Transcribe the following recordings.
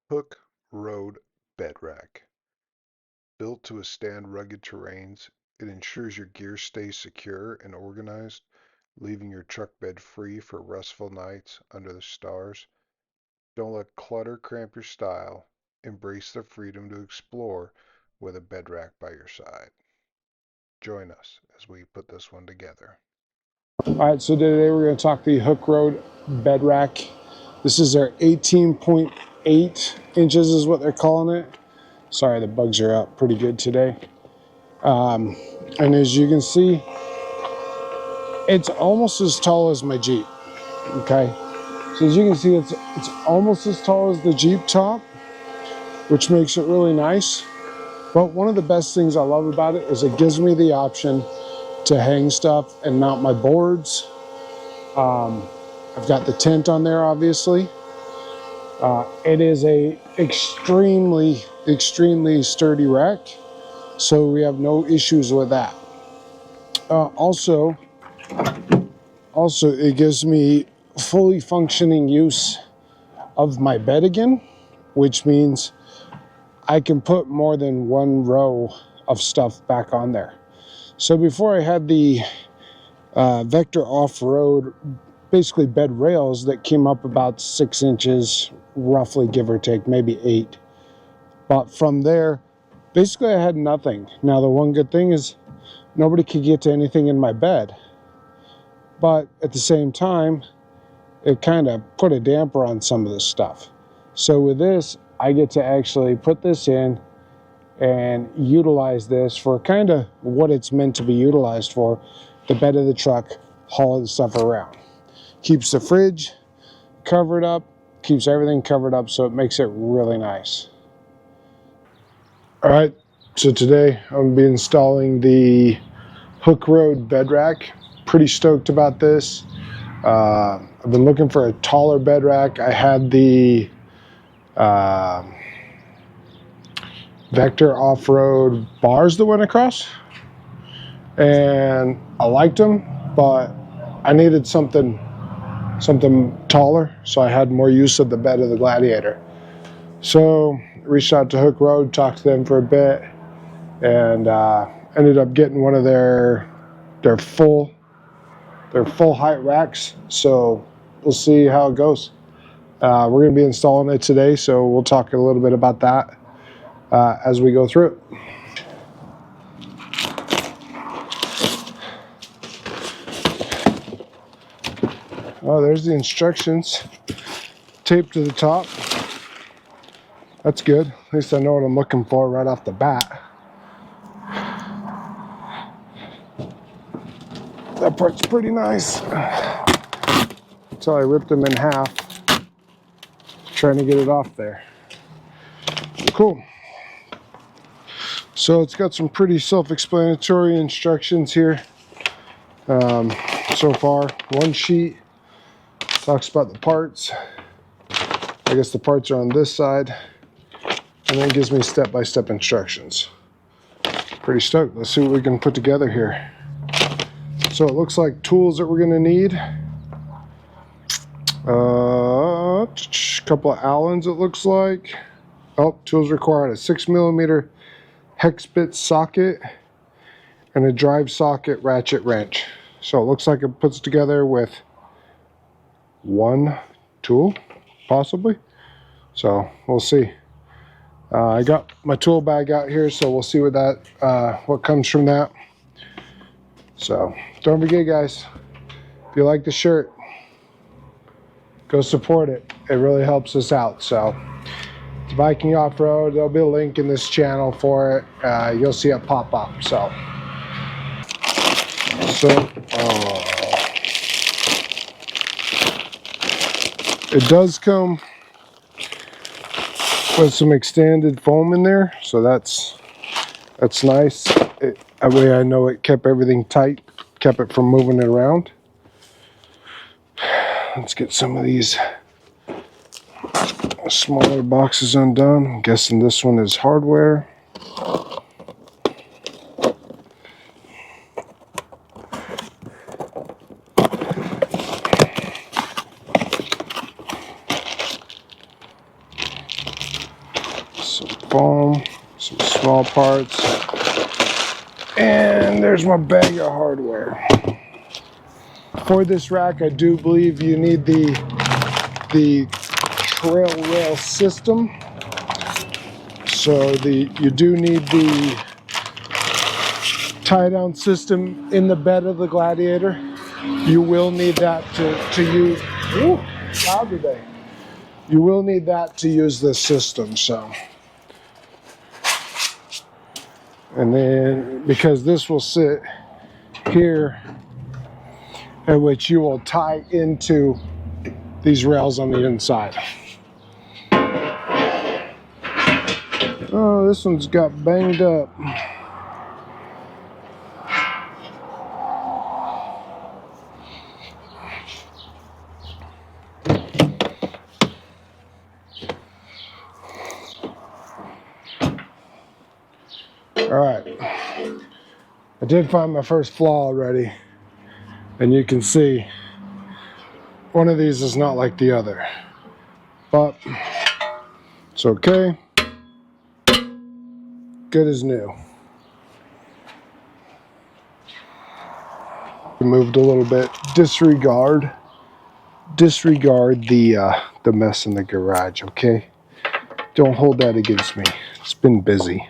Hooke Road Bedrack. Built to withstand rugged terrains, it ensures your gear stays secure and organized, leaving your truck bed free for restful nights under the stars. Don't let clutter cramp your style. Embrace the freedom to explore with a Bedrack by your side. Join us as we put this one together. All right, so today we're going to talk the Hooke Road Bedrack. This is our 18.8 inches is what they're calling it. Sorry, the bugs are out pretty good today. And as you can see, it's almost as tall as my Jeep, okay? So as you can see, it's almost as tall as the Jeep top, which makes it really nice. But one of the best things I love about it is it gives me the option to hang stuff and mount my boards. I've got the tent on there, obviously. It is a extremely sturdy rack, so we have no issues with that. Also, it gives me fully functioning use of my bed again, which means I can put more than one row of stuff back on there. So before I had the Vector off-road, basically bed rails that came up about 6 inches, roughly, give or take, maybe 8. But from there, basically I had nothing. Now the one good thing is nobody could get to anything in my bed. But at the same time, it kind of put a damper on some of this stuff. So with this, I get to actually put this in and utilize this for kind of what it's meant to be utilized for, the bed of the truck, hauling the stuff around. Keeps the fridge covered up, keeps everything covered up, so it makes it really nice. All right, so today I'm going to be installing the Hooke Road Bedrack. Pretty stoked about this. I've been looking for a taller Bedrack. I had the Vector off-road bars that went across, and I liked them, but I needed something taller, so I had more use of the bed of the Gladiator. So reached out to Hooke Road, talked to them for a bit, and ended up getting one of their full height racks. So we'll see how it goes. We're going to be installing it today, so we'll talk a little bit about that as we go through it. Oh, there's the instructions taped to the top. That's good. At least I know what I'm looking for right off the bat. That part's pretty nice. Until I ripped them in half, trying to get it off there. Cool. So it's got some pretty self-explanatory instructions here. So far, one sheet talks about the parts. I guess the parts are on this side, and then gives me step-by-step instructions. Pretty stoked. Let's see what we can put together here. So it looks like tools that we're going to need. A couple of Allens, it looks like. Oh, tools required: a 6mm hex bit socket and a drive socket ratchet wrench. So it looks like it puts together with one tool, possibly. So we'll see. I got my tool bag out here, so we'll see what comes from that. So don't forget, guys, if you like the shirt, go support it. It really helps us out. So it's Viking Off-Road. There'll be a link in this channel for it. You'll see it pop up. So it does come with some extended foam in there, so that's nice. That way I know it kept everything tight, kept it from moving it around. Let's get some of these smaller boxes undone. I'm guessing this one is hardware. some foam, some small parts, and there's my bag of hardware. For this rack, I do believe you need the trail rail system. So you do need the tie down system in the bed of the Gladiator. You will need that to use. Ooh, loud today. You will need that to use this system. So, and then because this will sit here, in which you will tie into these rails on the inside. Oh, this one's got banged up. All right, I did find my first flaw already, and you can see one of these is not like the other, but it's okay. Good as new. Moved a little bit. Disregard the mess in the garage, okay? Don't hold that against me. It's been busy.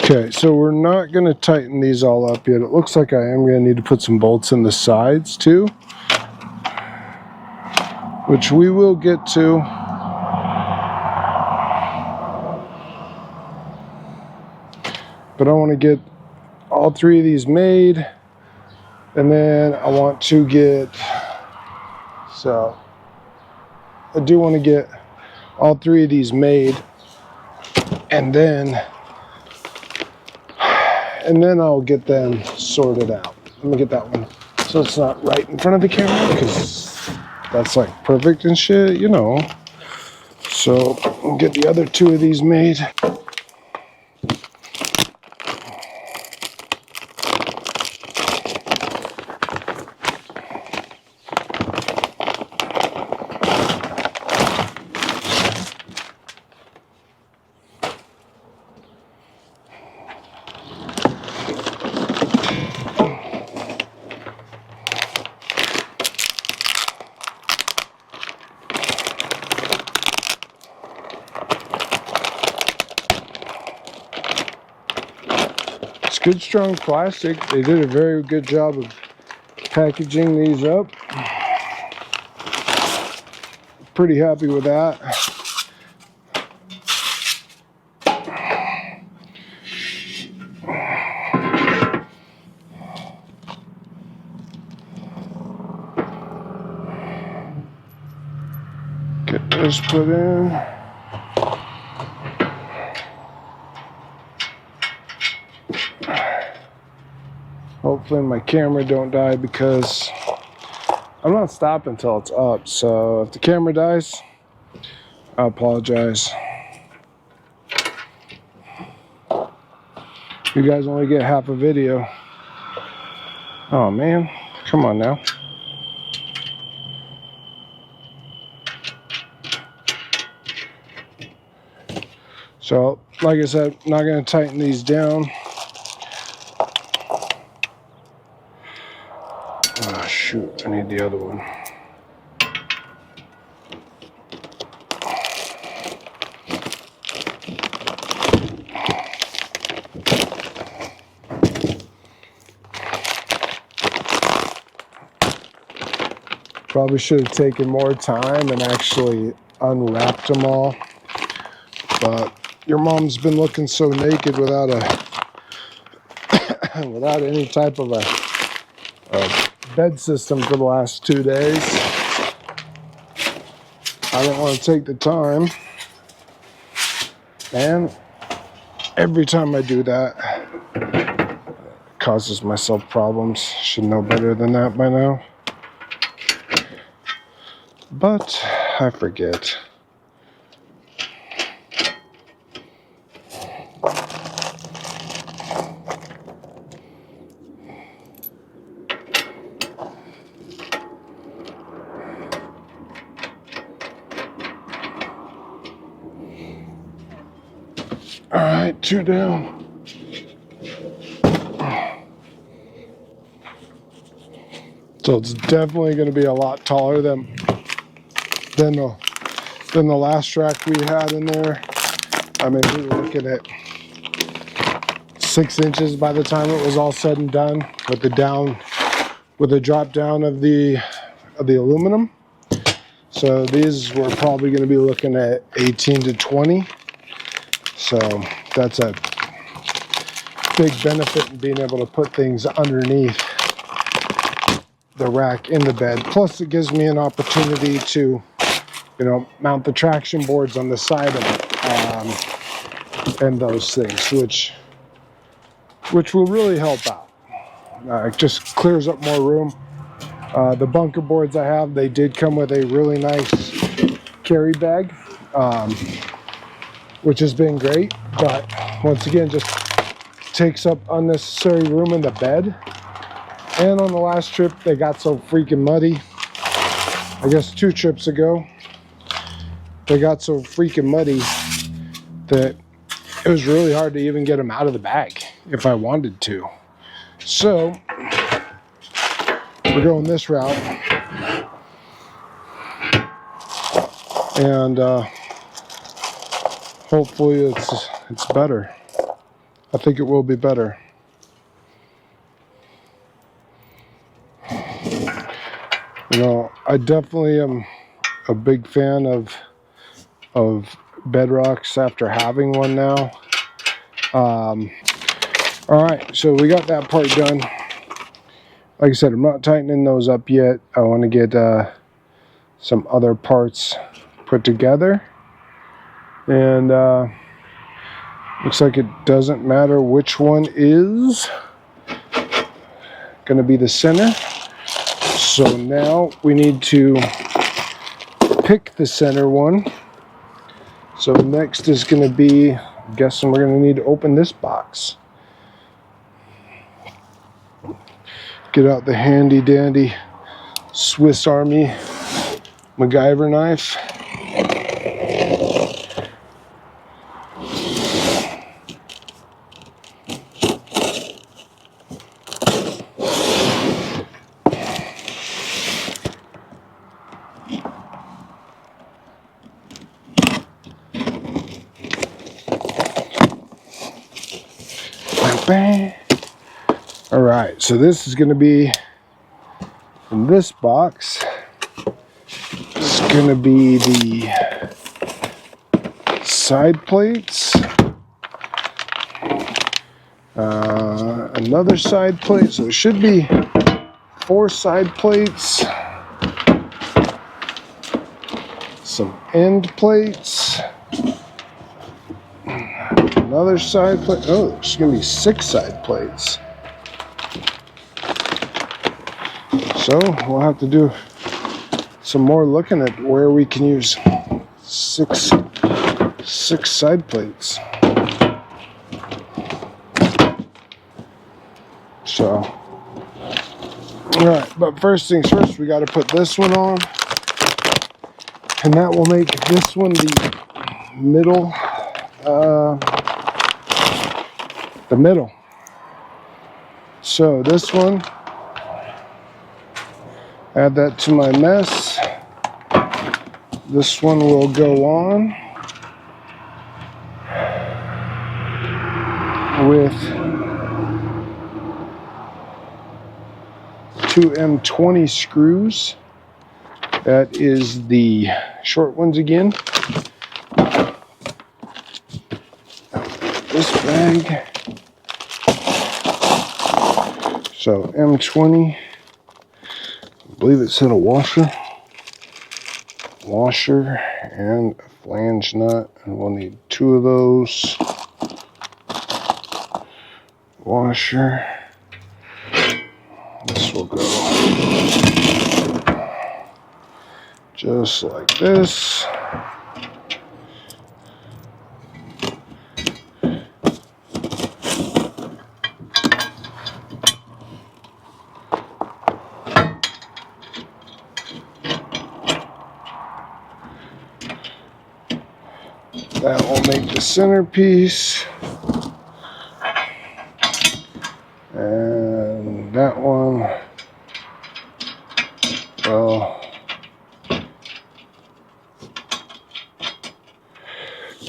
Okay, so we're not going to tighten these all up yet. It looks like I am going to need to put some bolts in the sides too, which we will get to. But I want to get all three of these made, and then I want to get, so I do want to get all three of these made, and then I'll get them sorted out. Let me get that one so it's not right in front of the camera, because that's like perfect and shit, you know. So I'll get the other two of these made. It's good, strong plastic. They did a very good job of packaging these up. Pretty happy with that. Get this put in. Hopefully my camera don't die, because I'm not stopping until it's up. So if the camera dies, I apologize. You guys only get half a video. Oh man, come on now. So like I said, not going to tighten these down. Oh shoot, I need the other one. Probably should have taken more time and actually unwrapped them all. But your mom's been looking so naked without without any type of a bed system for the last 2 days. I didn't want to take the time, and every time I do that, it causes myself problems. Should know better than that by now, but I forget. right, 2 down. So it's definitely going to be a lot taller than the last rack we had in there. I mean, we were looking at 6 inches by the time it was all said and done, with the drop down of the aluminum. So these we're probably going to be looking at 18 to 20. So that's a big benefit in being able to put things underneath the rack in the bed. Plus it gives me an opportunity to, you know, mount the traction boards on the side of it, and those things, which will really help out. It just clears up more room. The bunker boards I have, they did come with a really nice carry bag, which has been great, but once again just takes up unnecessary room in the bed. And on the last trip they got so freaking muddy. I guess 2 trips ago they got so freaking muddy that it was really hard to even get them out of the bag if I wanted to. So we're going this route, and hopefully it's better. I think it will be better. You know, I definitely am a big fan of bedrocks after having one now. All right, so we got that part done. Like I said, I'm not tightening those up yet. I want to get some other parts put together, and looks like it doesn't matter which one is going to be the center. So now we need to pick the center one. So next is going to be, I'm guessing we're going to need to open this box. Get out the handy dandy Swiss Army MacGyver knife. All right, so this is going to be in this box. It's going to be the side plates, another side plate, so it should be 4 side plates, some end plates, another side plate. Oh, there's going to be 6 side plates. So we'll have to do some more looking at where we can use 6 side plates. So, all right, but first things first, we got to put this one on, and that will make this one the middle. So this one, add that to my mess. This one will go on with 2 M20 screws. That is the short ones again. This bag. So M20, I believe it said a washer, and a flange nut, and we'll need 2 of those. Washer. This will go just like this. That will make the centerpiece. one will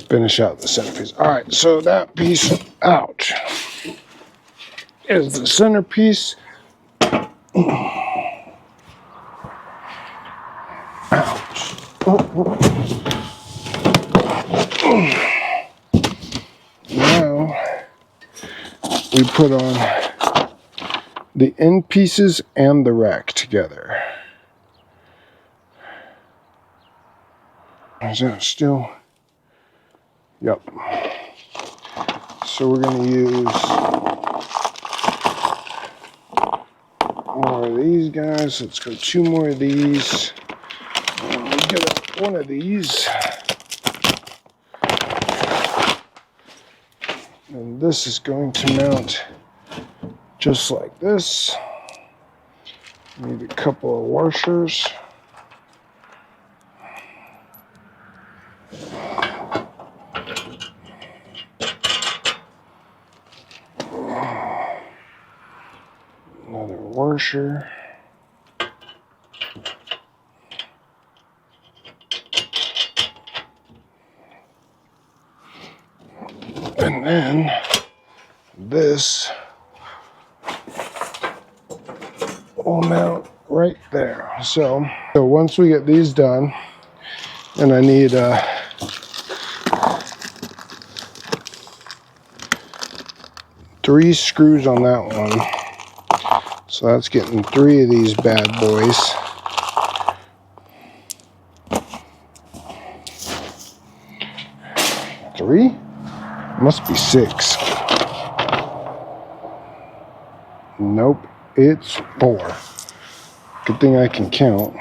finish out the centerpiece. All right, so that piece out is the centerpiece. Ouch. Now we put on the end pieces and the rack together. Is that still? Yep. So we're going to use more of these guys. Let's go 2 more of these. And we'll get one of these. And this is going to mount just like this. Need a couple of washers. Another washer. And then this will mount right there. So once we get these done, and I need 3 screws on that one. So that's getting 3 of these bad boys. Three? Must be 6. Nope, it's 4. Good thing I can count.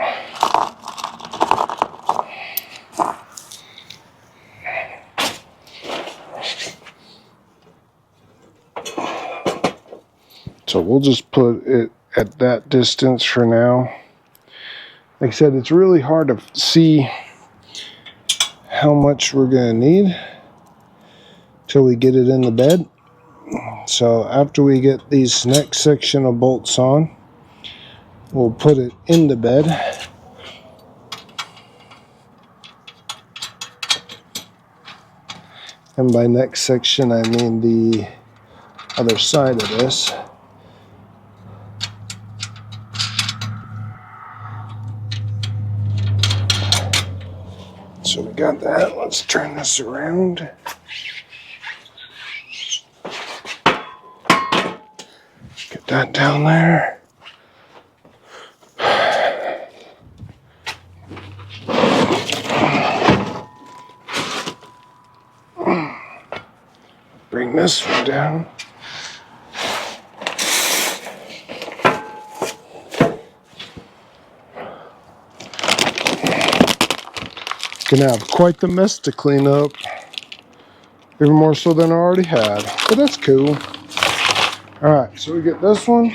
So we'll just put it at that distance for now. Like I said, it's really hard to see how much we're going to need till we get it in the bed. So after we get these next section of bolts on, we'll put it in the bed. And by next section, I mean the other side of this. So we got that. Let's turn this around. Get that down there. Bring this one down. Gonna have quite the mess to clean up. Even more so than I already had. But that's cool. Alright, so we get this one.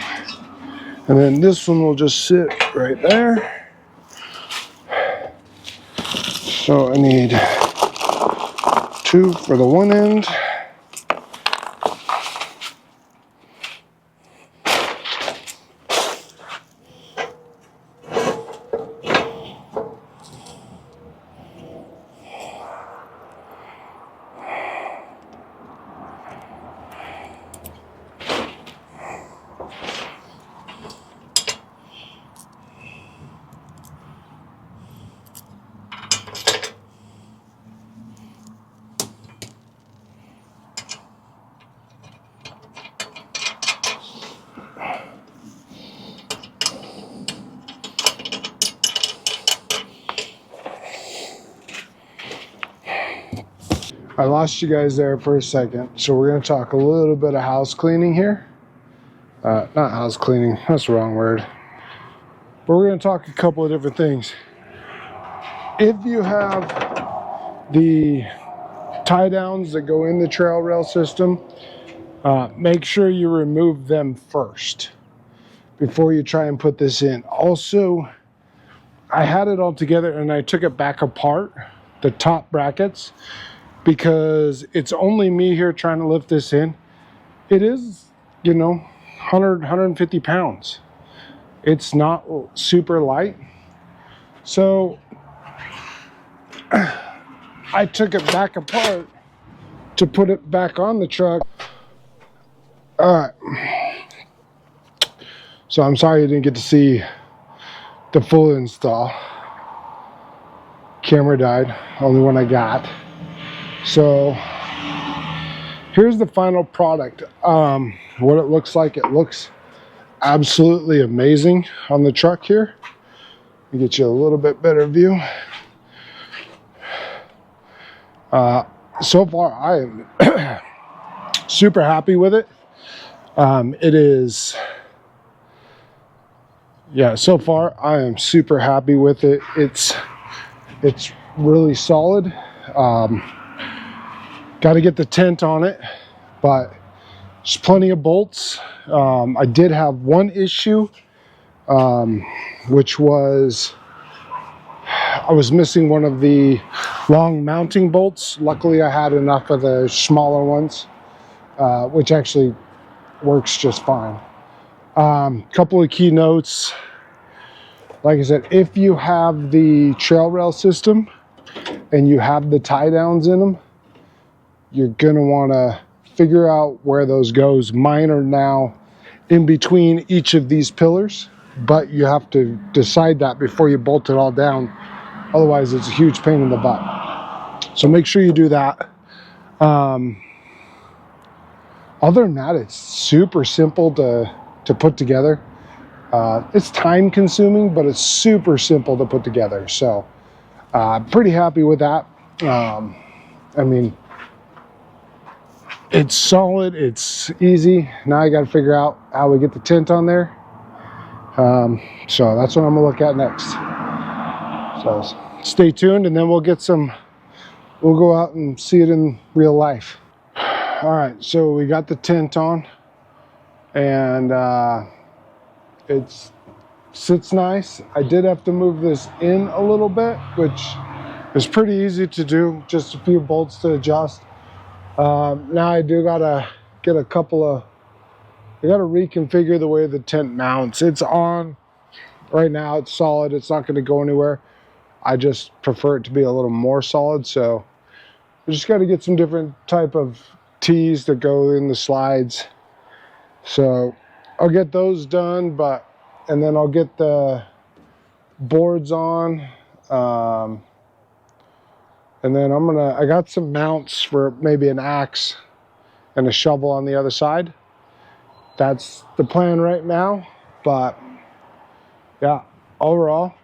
And then this one will just sit right there. So I need 2 for the one end. I lost you guys there for a second, so we're going to talk a little bit of house cleaning here. Not house cleaning, that's the wrong word. But we're going to talk a couple of different things. If you have the tie downs that go in the trail rail system, make sure you remove them first before you try and put this in. Also, I had it all together and I took it back apart, the top brackets, because it's only me here trying to lift this in. It is, you know, 150 pounds. It's not super light. So I took it back apart to put it back on the truck. All right. So I'm sorry you didn't get to see the full install. Camera died, only one I got. So here's the final product. What it looks like. It looks absolutely amazing on the truck here. Let me get you a little bit better view. So far I am super happy with it. It is, yeah, so far I am super happy with it. It's really solid. Got to get the tent on it, but there's plenty of bolts. I did have one issue, which was I was missing one of the long mounting bolts. Luckily I had enough of the smaller ones, which actually works just fine. Couple of key notes. Like I said, if you have the trail rail system and you have the tie downs in them, you're gonna want to figure out where those goes. Mine are now in between each of these pillars, but you have to decide that before you bolt it all down. Otherwise it's a huge pain in the butt. So make sure you do that. Other than that, it's super simple to put together. It's time consuming, but it's super simple to put together. So pretty happy with that. I mean, it's solid, it's easy. Now I got to figure out how we get the tent on there. So that's what I'm gonna look at next. So stay tuned, and then we'll go out and see it in real life. All right, so we got the tent on, and it sits nice. I did have to move this in a little bit, which is pretty easy to do, just a few bolts to adjust. Now I do gotta get I gotta reconfigure the way the tent mounts. It's on right now, it's solid, it's not gonna go anywhere. I just prefer it to be a little more solid, so we just got to get some different type of T's that go in the slides. So I'll get those done, and then I'll get the boards on, and then I got some mounts for maybe an axe and a shovel on the other side. That's the plan right now. But yeah, overall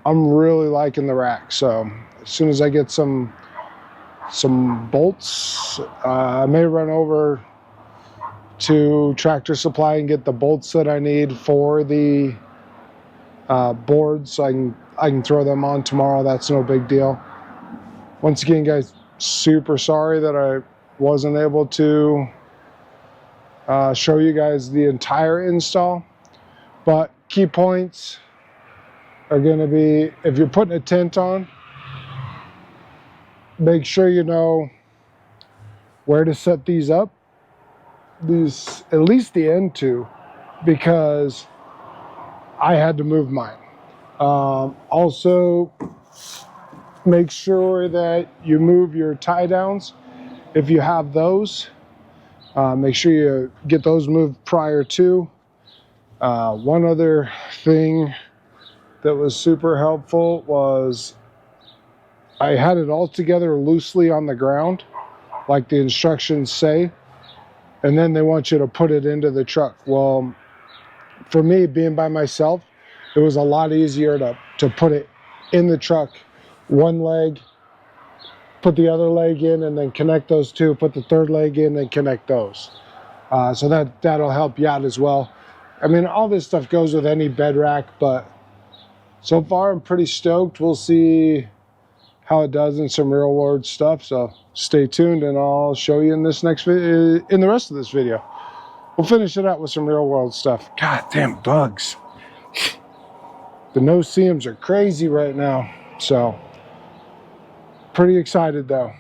I'm really liking the rack. So as soon as I get some bolts, I may run over to Tractor Supply and get the bolts that I need for the boards, so I can throw them on tomorrow. That's no big deal. Once again, guys, super sorry that I wasn't able to show you guys the entire install, but key points are going to be, if you're putting a tent on, make sure you know where to set these up, at least the end two, because I had to move mine. Also, make sure that you move your tie downs. If you have those, make sure you get those moved prior to. One other thing that was super helpful was I had it all together loosely on the ground, like the instructions say, and then they want you to put it into the truck. Well, for me, being by myself, it was a lot easier to put it in the truck, one leg, put the other leg in, and then connect those two, put the third leg in, and connect those. So that'll help you out as well. I mean, all this stuff goes with any bed rack, but so far I'm pretty stoked. We'll see how it does in some real world stuff. So stay tuned, and I'll show you in this next video, in the rest of this video. We'll finish it out with some real world stuff. God damn bugs. The no-see-ums are crazy right now. So pretty excited though.